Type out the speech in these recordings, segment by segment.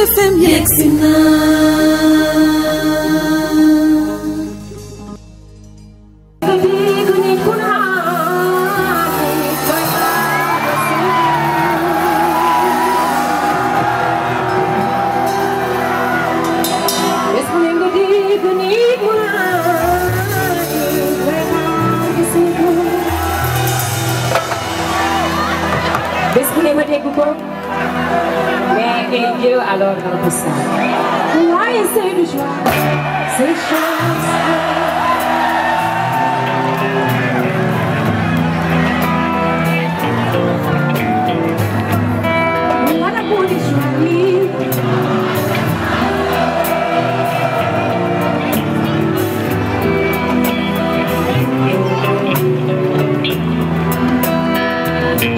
FM yegsi na. Alors dans tout ça, ouais, c'est du joie, c'est chance. Voilà pour les joies.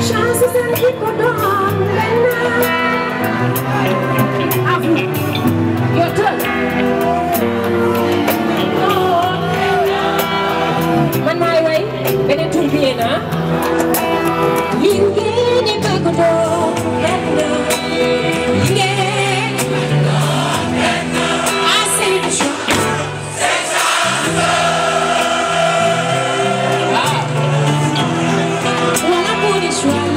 Chance, c'est le qui condamne. À vous, your turn. Man my way, bene tu viena. Yingeni bakodo, yena. Yingeni bakodo, yena. I say the truth. Say something. Wanna put it right.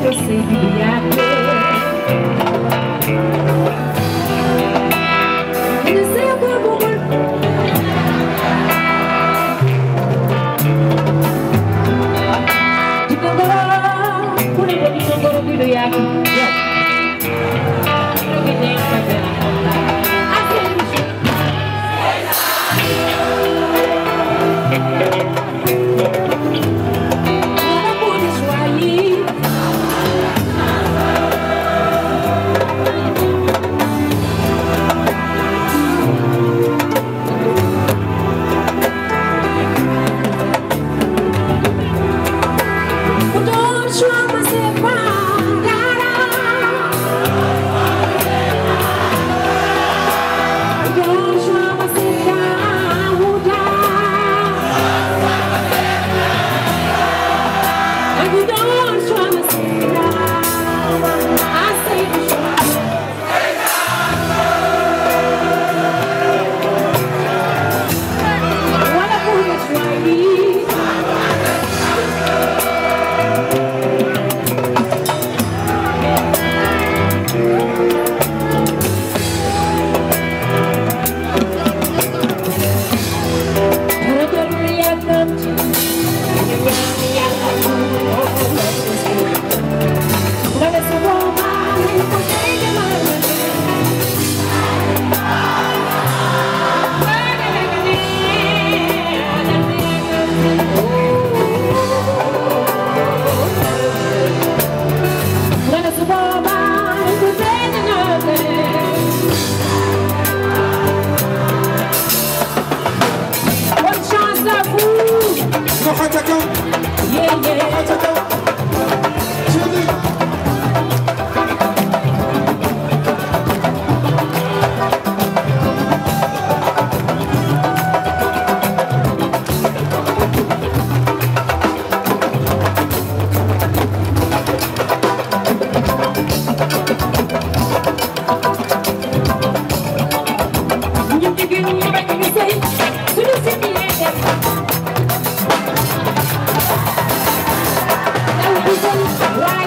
Eu sei que eu sei o como de cantar por ele que não quero vir e aqui Why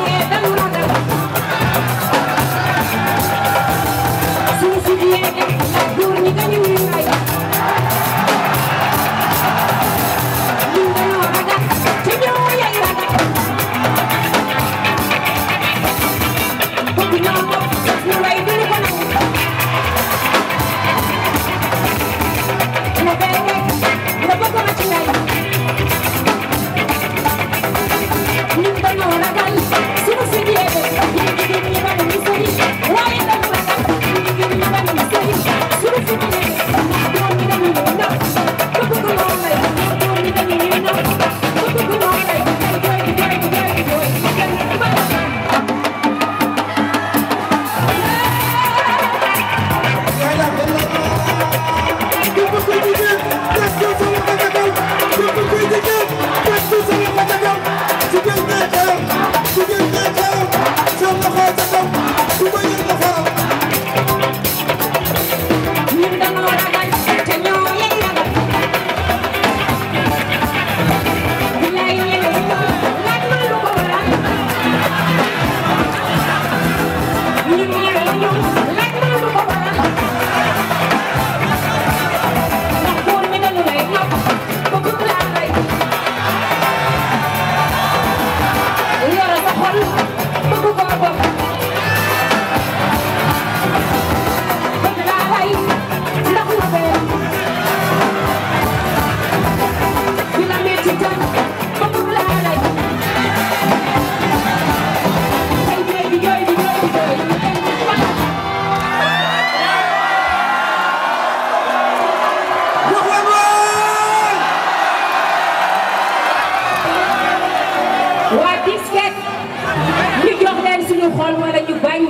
xol wala ñu bañ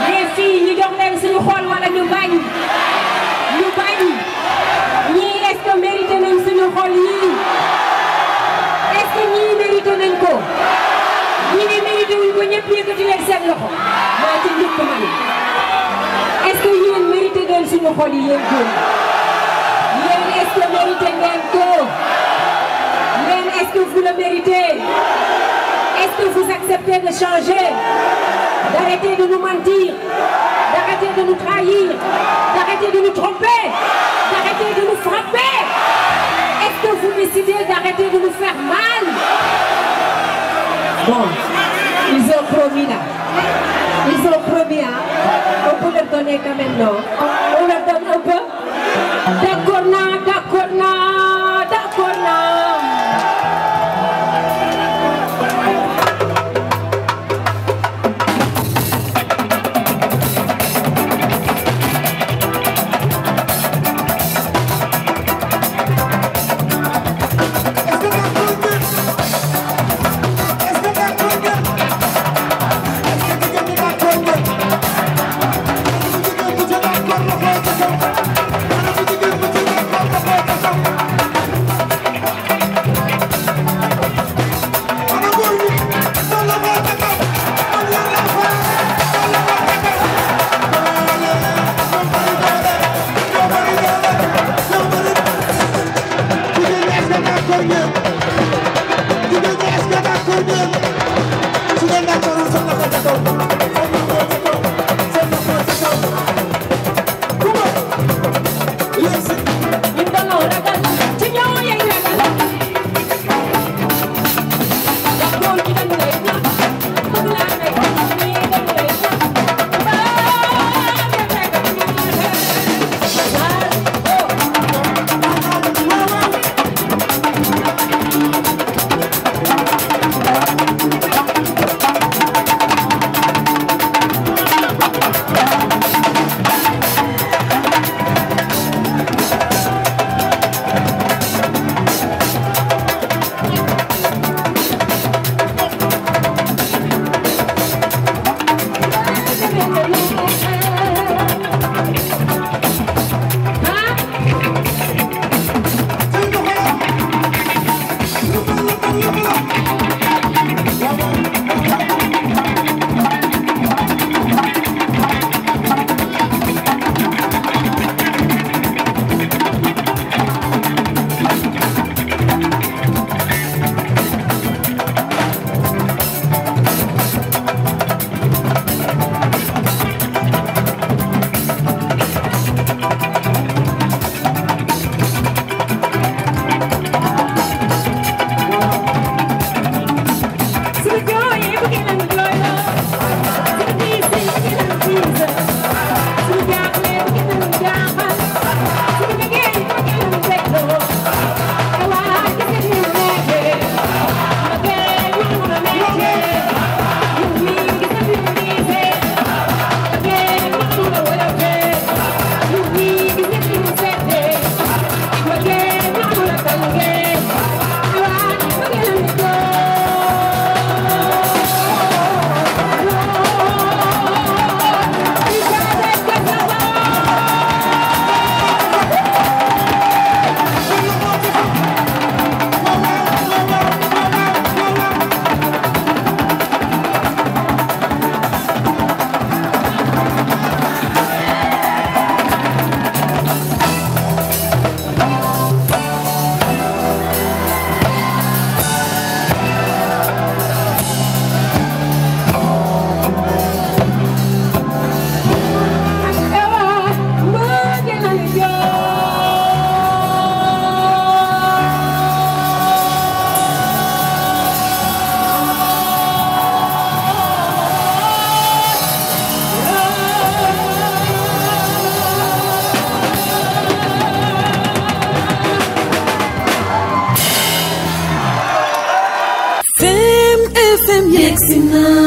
les filles ñu jox leen suñu xol wala ñu bañ ñii est-ce que mérité nañ suñu xol yii est-ce que ñii mérité nañ ko ñi ne mérité wuñ ko ñëpp yëkkati leen seen loxo maa ci njëkk man est-ce que yéen mérité ngeen suñu xol yi yéen góor yéen est-ce que mérité ngeen ko mais est-ce que vous le méritez? Est-ce que vous acceptez de changer? D'arrêter de nous mentir, d'arrêter de nous trahir, d'arrêter de nous tromper, d'arrêter de nous frapper? Est-ce que vous décidez d'arrêter de nous faire mal? Bon, ils ont promis là. Ils ont promis, hein? On peut leur donner quand même, non? On leur donne un peu? D'accord, non, d'accord, non, d'accord, non. Yegsi na